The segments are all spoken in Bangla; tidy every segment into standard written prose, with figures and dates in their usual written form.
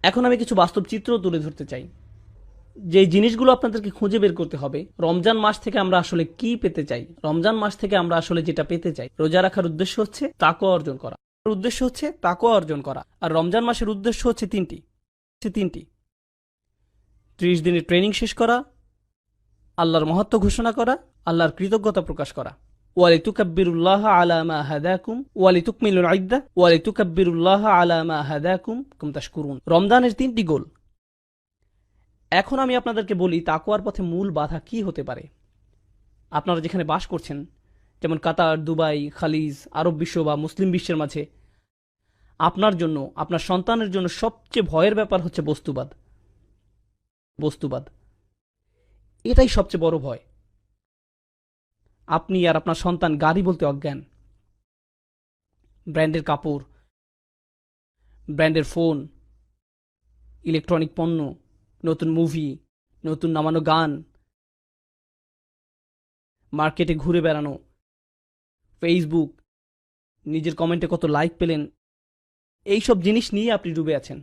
এখন আমি কিছু বাস্তব চিত্র তুলে ধরতে চাই, যে জিনিসগুলো আপনাদেরকে খুঁজে বের করতে হবে। রমজান মাস থেকে আমরা আসলে কি পেতে চাই, রমজান মাস থেকে আমরা আসলে যেটা পেতে চাই। রোজা রাখার উদ্দেশ্য হচ্ছে তাকওয়া অর্জন করা, উদ্দেশ্য হচ্ছে তাকওয়া অর্জন করা। আর রমজান মাসের উদ্দেশ্য হচ্ছে তিনটি: 30 দিনের ট্রেনিং শেষ করা, আল্লাহর মহত্ব ঘোষণা করা, আল্লাহর কৃতজ্ঞতা প্রকাশ করা। ওয়ালিতুকাব্বিরুল্লাহ আলা মা হাদাকুম ওয়ালিতুকমিলুল ইদ্দাহ ওয়ালিতুকাব্বিরুল্লাহ আলা মা হাদাকুম কুম তাশকুরুন। রমজানের 3টি গোল। এখন আমি আপনাদেরকে বলি তাকওয়ার পথে মূল বাধা কি হতে পারে। আপনারা যেখানে বাস করছেন, যেমন কাতার, দুবাই, খালিজ, আরব বিশ্ব বা মুসলিম বিশ্বের মাঝে, আপনার জন্য, আপনার সন্তানের জন্য সবচেয়ে ভয়ের ব্যাপার হচ্ছে বস্তুবাদ। এটাই সবচেয়ে বড় ভয়। আপনি আর আপনার সন্তান গাড়ি বলতে অজ্ঞান, ব্র্যান্ডের কাপড়, ব্র্যান্ডের ফোন, ইলেকট্রনিক পণ্য, নতুন মুভি, নতুন নামানো গান, মার্কেটে ঘুরে বেড়ানো, ফেসবুক, নিজের কমেন্টে কত লাইক পেলেন, এইসব জিনিস নিয়ে আপনি ডুবে আছেন।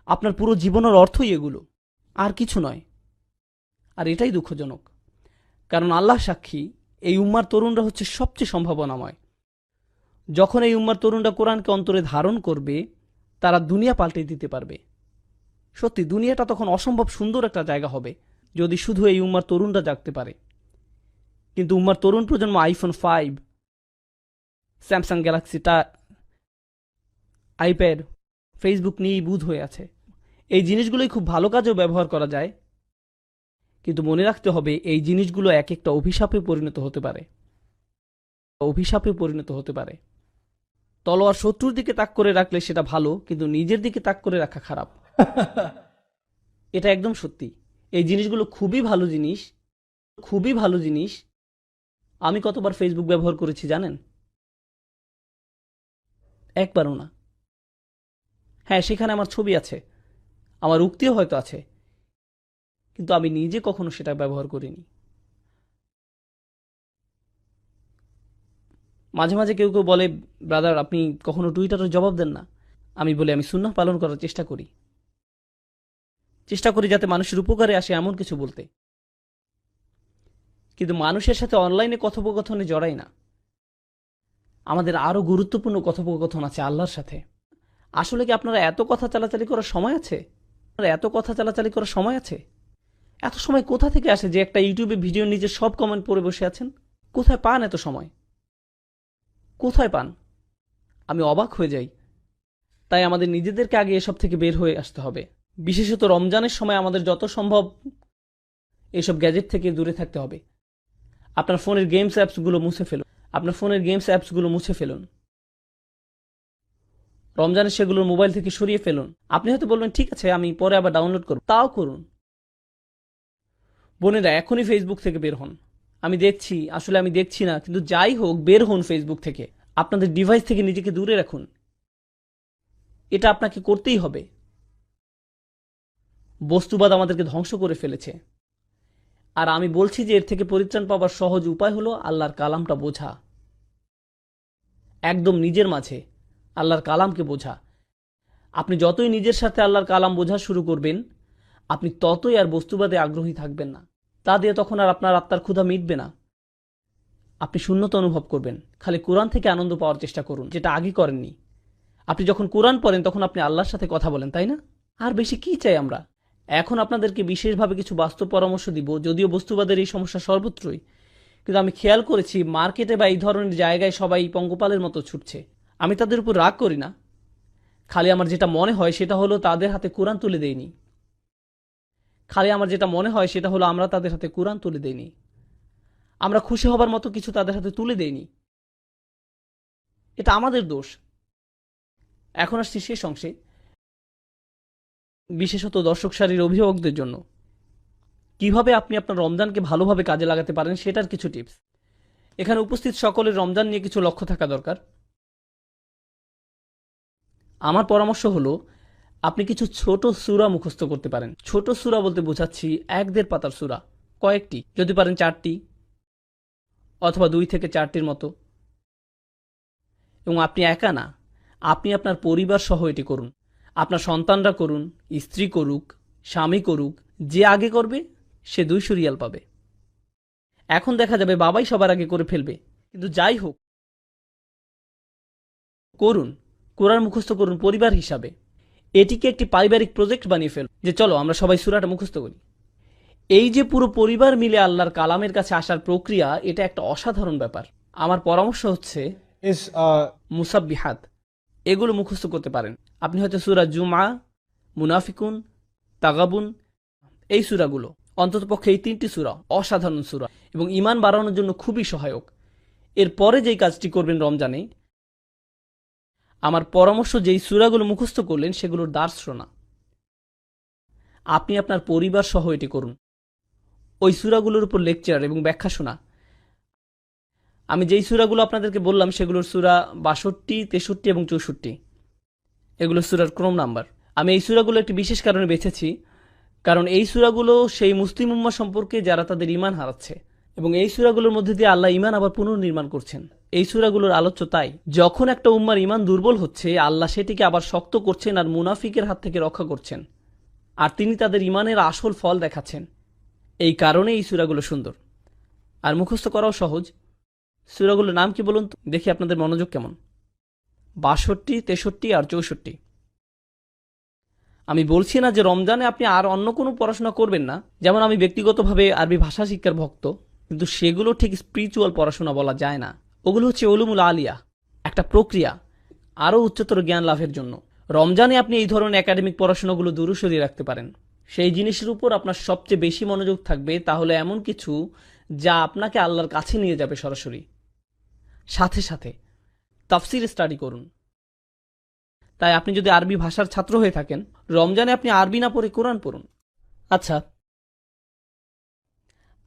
আপনার পুরো জীবনের অর্থই এগুলো, আর কিছু নয়। আর এটাই দুঃখজনক, কারণ আল্লাহ সাক্ষী, এই উম্মার তরুণরা হচ্ছে সবচেয়ে সম্ভাবনাময়। যখন এই উম্মার তরুণরা কোরআনকে অন্তরে ধারণ করবে, তারা দুনিয়া পাল্টে দিতে পারবে। সত্যি দুনিয়াটা তখন অসম্ভব সুন্দর একটা জায়গা হবে, যদি শুধু এই উম্মার তরুণরা জাগতে পারে। কিন্তু উম্মার তরুণ প্রজন্ম আইফোন 5, স্যামসাং গ্যালাক্সিটা, আইপ্যাড, ফেসবুক নিয়েই বুঁদ হয়ে আছে। এই জিনিসগুলোই খুব ভালো কাজেও ব্যবহার করা যায়, কিন্তু মনে রাখতে হবে এই জিনিসগুলো এক একটা অভিশাপে পরিণত হতে পারে। তলোয়ার শত্রুর দিকে তাক করে রাখলে সেটা ভালো, কিন্তু নিজের দিকে তাক করে রাখা খারাপ। এটা একদম সত্যি। এই জিনিসগুলো খুবই ভালো জিনিস। আমি কতবার ফেসবুক ব্যবহার করেছি জানেন? একবারও না। হ্যাঁ, সেখানে আমার ছবি আছে, আমার উক্তিও হয়তো আছে, কিন্তু আমি নিজে কখনো সেটা ব্যবহার করিনি। মাঝে মাঝে কেউ কেউ বলে, ব্রাদার আপনি কখনো টুইটারে জবাব দেন না। আমি বলি আমি সুন্নাহ পালন করার চেষ্টা করি যাতে মানুষের উপকারে আসে এমন কিছু বলতে, কিন্তু মানুষের সাথে অনলাইনে কথোপকথনে জড়াই না। আমাদের আরো গুরুত্বপূর্ণ কথোপকথন আছে আল্লাহর সাথে। আসলে কি আপনারা এত কথা চালাচালি করার সময় আছে? এত সময় কোথা থেকে আসে যে একটা ইউটিউবে ভিডিও নিচে সব কমেন্ট পড়ে বসে আছেন? কোথায় পান এত সময়? কোথায় পান? আমি অবাক হয়ে যাই। তাই আমাদের নিজেদেরকে আগে এসব থেকে বের হয়ে আসতে হবে। বিশেষত রমজানের সময় আমাদের যত সম্ভব এসব গ্যাজেট থেকে দূরে থাকতে হবে। আপনার ফোনের গেমস অ্যাপসগুলো মুছে ফেলুন। রমজানে সেগুলো মোবাইল থেকে সরিয়ে ফেলুন। আপনি হয়তো বলবেন ঠিক আছে, আমি পরে আবার ডাউনলোড করব। তাও করুন। বোনেরা, এখনই ফেসবুক থেকে বের হন। আমি দেখছি না, কিন্তু যাই হোক, বের হন ফেসবুক থেকে। আপনাদের ডিভাইস থেকে নিজেকে দূরে রাখুন। এটা আপনাকে করতেই হবে। বস্তুবাদ আমাদেরকে ধ্বংস করে ফেলেছে। আর আমি বলছি যে এর থেকে পরিত্রাণ পাওয়ার সহজ উপায় হলো আল্লাহর কালামটা বোঝা। একদম নিজের মাঝে আল্লাহর কালামকে বোঝা। আপনি যতই নিজের সাথে আল্লাহর কালাম বোঝা শুরু করবেন, আপনি ততই আর বস্তুবাদে আগ্রহী থাকবেন না। তা দিয়ে তখন আর আপনার আত্মার ক্ষুধা মিটবে না। আপনি শূন্যতা অনুভব করবেন। খালি কোরআন থেকে আনন্দ পাওয়ার চেষ্টা করুন, যেটা আগে করেননি। আপনি যখন কোরআন পড়েন তখন আপনি আল্লাহর সাথে কথা বলেন, তাই না? আর বেশি কি চাই আমরা? এখন আপনাদেরকে বিশেষভাবে কিছু বাস্তব পরামর্শ দিব, যদিও বস্তুবাদের এই সমস্যা সর্বত্রই, কিন্তু আমি খেয়াল করেছি মার্কেটে বা এই ধরনের জায়গায় সবাই পঙ্গপালের মতো ছুটছে। আমি তাদের উপর রাগ করি না, খালি আমার যেটা মনে হয় সেটা হলো তাদের হাতে কোরআন তুলে দেইনি। আমরা তাদের হাতে কোরআন তুলে দেইনি। আমরা খুশি হবার মতো কিছু তাদের হাতে তুলে দেইনি। এটা আমাদের দোষ। এখন আসছি শেষ অংশে, বিশেষত দর্শক সারির অভিভাবকদের জন্য কিভাবে আপনি আপনার রমজানকে ভালোভাবে কাজে লাগাতে পারেন সেটার কিছু টিপস। এখানে উপস্থিত সকলের রমজান নিয়ে কিছু লক্ষ্য থাকা দরকার। আমার পরামর্শ হলো আপনি কিছু ছোট সূরা মুখস্থ করতে পারেন। ছোট সূরা বলতে বোঝাচ্ছি 1-1.5 পাতার সূরা, কয়েকটি, যদি পারেন 4টি অথবা 2 থেকে 4টির মতো। এবং আপনি একা না, আপনি আপনার পরিবার সহ এটি করুন। আপনার সন্তানরা করুন, স্ত্রী করুক, স্বামী করুক, যে আগে করবে সে 200 রিয়াল পাবে। এখন দেখা যাবে বাবাই সবার আগে করে ফেলবে, কিন্তু যাই হোক, করুন, কোরআন মুখস্থ করুন পরিবার হিসাবে। এটিকে একটি পারিবারিক প্রজেক্ট বানিয়ে ফেল, যে চলো আমরা সবাই সূরাটা মুখস্থ করি। এই যে পুরো পরিবার মিলে আল্লাহর কালামের কাছে আসার প্রক্রিয়া, এটা একটা অসাধারণ ব্যাপার। আমার পরামর্শ হচ্ছে is মুসাব্বিহাত, এগুলো মুখস্থ করতে পারেন। আপনি হয়তো সূরা জুমআ, মুনাফিকুন, তাগাবুন, এই সূরাগুলো, অন্ততপক্ষে এই 3টি সূরা অসাধারণ সূরা এবং ঈমান বাড়ানোর জন্য খুবই সহায়ক। এরপরে যেই কাজটি করবেন রমজানে, আমার পরামর্শ, যেই সূরাগুলো মুখস্থ করলেন সেগুলোর দার্স শোনা। আপনি আপনার পরিবার সহ এটি করুন, ওই সূরাগুলোর উপর লেকচার এবং ব্যাখ্যা শোনা। আমি যেই সূরাগুলো আপনাদেরকে বললাম সেগুলোর সূরা 62, 63 এবং 64, এগুলো সূরার ক্রম নাম্বার। আমি এই সূরাগুলো একটি বিশেষ কারণে বেছেছি, কারণ এই সূরাগুলো সেই মুসলিম উম্মাহ সম্পর্কে যারা তাদের ঈমান হারাচ্ছে, এবং এই সূরাগুলোর মধ্যে দিয়ে আল্লাহ ঈমান আবার পুনর্নির্মাণ করছেন। এই সূরাগুলোর আলোচ্য তাই, যখন একটা উম্মার ঈমান দুর্বল হচ্ছে, আল্লাহ সেটিকে আবার শক্ত করছেন আর মুনাফিকের হাত থেকে রক্ষা করছেন, আর তিনি তাদের ঈমানের আসল ফল দেখাচ্ছেন। এই কারণে এই সূরাগুলো সুন্দর আর মুখস্থ করাও সহজ। সূরাগুলোর নাম কি বলুন তো, দেখি আপনাদের মনোযোগ কেমন। 62, 63 আর 64। আমি বলছি না যে রমজানে আপনি আর অন্য কোনো পড়াশোনা করবেন না, যেমন আমি ব্যক্তিগতভাবে আরবি ভাষা শিক্ষার ভক্ত, কিন্তু সেগুলো ঠিক স্পিরিচুয়াল পড়াশোনা বলা যায় না। ওগুলো হচ্ছে উলুমুল আলিয়া, একটা প্রক্রিয়া আরও উচ্চতর জ্ঞান লাভের জন্য। রমজানে আপনি এই ধরনের একাডেমিক পড়াশোনাগুলো দূরে সরিয়ে রাখতে পারেন। সেই জিনিসের উপর আপনার সবচেয়ে বেশি মনোযোগ থাকবে, তাহলে এমন কিছু যা আপনাকে আল্লাহর কাছে নিয়ে যাবে সরাসরি। সাথে সাথে তাফসির স্টাডি করুন। তাই আপনি যদি আরবি ভাষার ছাত্র হয়ে থাকেন, রমজানে আপনি আরবি না পড়ে কোরআন পড়ুন। আচ্ছা,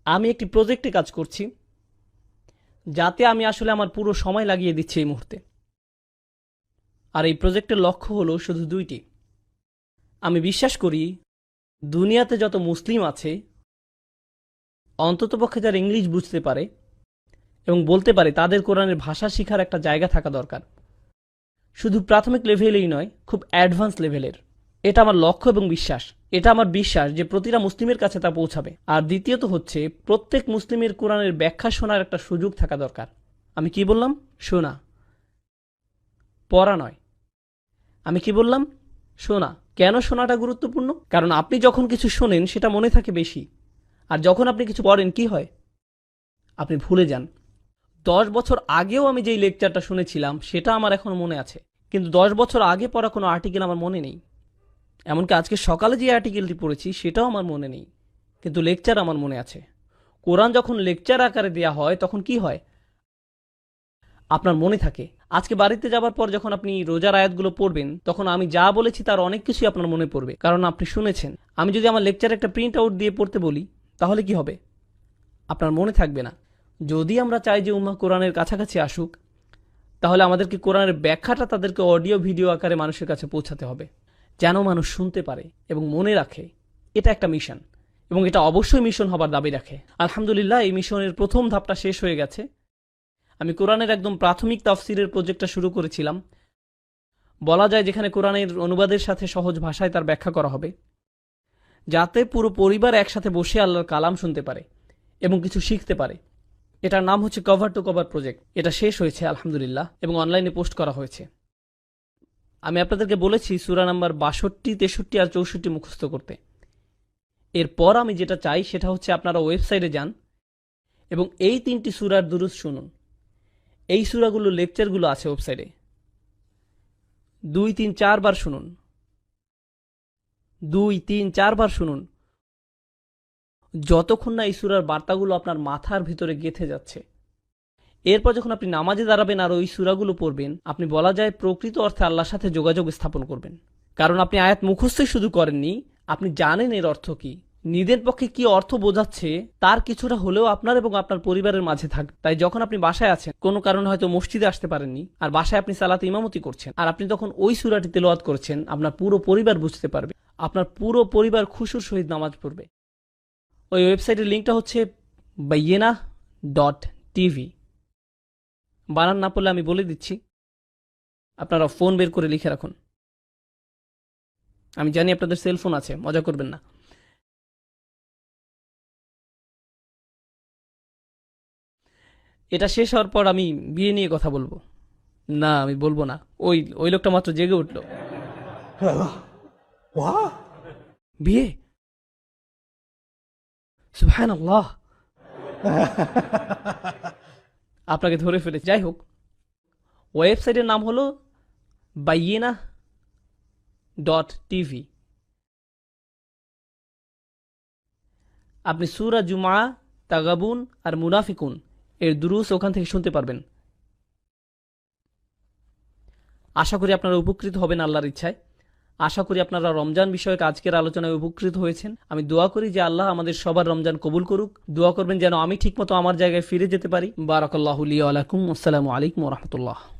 আমি একটি প্রজেক্টে কাজ করছি, যাতে আমি আসলে আমার পুরো সময় লাগিয়ে দিচ্ছি এই মুহূর্তে। আর এই প্রজেক্টের লক্ষ্য হলো শুধু 2টি। আমি বিশ্বাস করি দুনিয়াতে যত মুসলিম আছে, অন্ততপক্ষে যারা ইংলিশ বুঝতে পারে এবং বলতে পারে, তাদের কোরআনের ভাষা শেখার একটা জায়গা থাকা দরকার। শুধু প্রাথমিক লেভেলেই নয়, খুব অ্যাডভান্স লেভেলের। এটা আমার লক্ষ্য এবং বিশ্বাস। এটা আমার বিশ্বাস যে প্রতিটা মুসলিমের কাছে তা পৌঁছাবে। আর দ্বিতীয়ত হচ্ছে, প্রত্যেক মুসলিমের কোরআনের ব্যাখ্যা শোনার একটা সুযোগ থাকা দরকার। আমি কি বললাম? শোনা, পড়া নয়। আমি কি বললাম? শোনা। কেন শোনাটা গুরুত্বপূর্ণ? কারণ আপনি যখন কিছু শোনেন সেটা মনে থাকে বেশি, আর যখন আপনি কিছু পড়েন কি হয়? আপনি ভুলে যান। 10 বছর আগেও আমি যেই লেকচারটা শুনেছিলাম সেটা আমার এখনো মনে আছে, কিন্তু 10 বছর আগে পড়া কোনো আর্টিকেল আমার মনে নেই। এমনকি আজকে সকালে যে আর্টিকেলটি পড়েছি সেটাও আমার মনে নেই, কিন্তু লেকচার আমার মনে আছে। কোরআন যখন লেকচার আকারে দেয়া হয় তখন কি হয়? আপনার মনে থাকে। আজকে বাড়িতে যাবার পর যখন আপনি রোজার আয়াতগুলো পড়বেন, তখন আমি যা বলেছি তার অনেক কিছুই আপনার মনে পড়বে, কারণ আপনি শুনেছেন। আমি যদি আমার লেকচারে একটা প্রিন্ট আউট দিয়ে পড়তে বলি, তাহলে কি হবে? আপনার মনে থাকবে না। যদি আমরা চাই যে উম্মাহ কোরআনের কাছাকাছি আসুক, তাহলে আমাদেরকে কোরআনের ব্যাখ্যাটা তাদেরকে অডিও ভিডিও আকারে মানুষের কাছে পৌঁছাতে হবে, যেন মানুষ শুনতে পারে এবং মনে রাখে। এটা একটা মিশন, এবং এটা অবশ্যই মিশন হবার দাবি রাখে। আলহামদুলিল্লাহ, এই মিশনের প্রথম ধাপটা শেষ হয়ে গেছে। আমি কোরআনের একদম প্রাথমিক তাফসিরের প্রজেক্টটা শুরু করেছিলাম, বলা যায় যেখানে কোরআনের অনুবাদের সাথে সহজ ভাষায় তার ব্যাখ্যা করা হবে, যাতে পুরো পরিবার একসাথে বসে আল্লাহর কালাম শুনতে পারে এবং কিছু শিখতে পারে। এটার নাম হচ্ছে কভার টু কভার প্রজেক্ট। এটা শেষ হয়েছে আলহামদুলিল্লাহ, এবং অনলাইনে পোস্ট করা হয়েছে। আমি আপনাদেরকে বলেছি সূরা নাম্বার 62, 63 আর 64 মুখস্থ করতে। এরপর আমি যেটা চাই সেটা হচ্ছে আপনারা ওয়েবসাইটে যান এবং এই 3টি সূরার দুরূদ শুনুন। এই সূরাগুলোর লেকচারগুলো আছে ওয়েবসাইটে। 2, 3, 4 বার শুনুন। 2, 3, 4 বার শুনুন, যতক্ষণ না এই সূরার বার্তাগুলো আপনার মাথার ভিতরে গেঁথে যাচ্ছে। এরপর যখন আপনি নামাজে দাঁড়াবেন আর ওই সূরাগুলো পড়বেন, আপনি বলা যায় প্রকৃত অর্থে আল্লাহর সাথে যোগাযোগ স্থাপন করবেন। কারণ আপনি আয়াত মুখস্থই শুধু করেননি, আপনি জানেন এর অর্থ কি, নিজের পক্ষে কি অর্থ বোঝাচ্ছে তার কিছুটা হলেও আপনার এবং আপনার পরিবারের মাঝে থাকবে। তাই যখন আপনি বাসায় আছেন, কোনো কারণে হয়তো মসজিদে আসতে পারেননি, আর বাসায় আপনি সালাতে ইমামতি করছেন, আর আপনি তখন ওই সূরাটি তেলাওয়াত করছেন, আপনার পুরো পরিবার বুঝতে পারবে, আপনার পুরো পরিবার খুশুর সহিত নামাজ পড়বে। ওই ওয়েবসাইটের লিঙ্কটা হচ্ছে bayyinah.tv। বানান না পড়লে আমি বলে দিচ্ছি, আপনারা ফোন বের করে লিখে রাখুন। আমি জানি আপনাদের সেলফোন আছে, মজা করবেন না। এটা শেষ হওয়ার পর আমি বিয়ে নিয়ে কথা বলবো। না, আমি বলবো না। ওই ওই লোকটা মাত্র জেগে উঠলো। বিয়ে? সুবহানাল্লাহ। আপনাকে ধরে ফেলে। যাই হোক, ওয়েবসাইটের নাম হলো বাইয়িনা.টিভি। আপনি সূরা জুমআ, তাগাবুন আর মুনাফিকুন এর দুরুস ওখান থেকে শুনতে পারবেন। আশা করি আপনারা উপকৃত হবেন আল্লাহর ইচ্ছায়। আশা করি আপনারা রমজান বিষয়ক আজকের আলোচনায় উপকৃত হয়েছেন। আমি দোয়া করি যে আল্লাহ আমাদের সবার রমজান কবুল করুক। দোয়া করবেন যেন আমি ঠিকমতো আমার জায়গায় ফিরে যেতে পারি। বারাকাল্লাহু লি ওয়া লাকুম। আসসালামু আলাইকুম ওয়া রাহমাতুল্লাহ।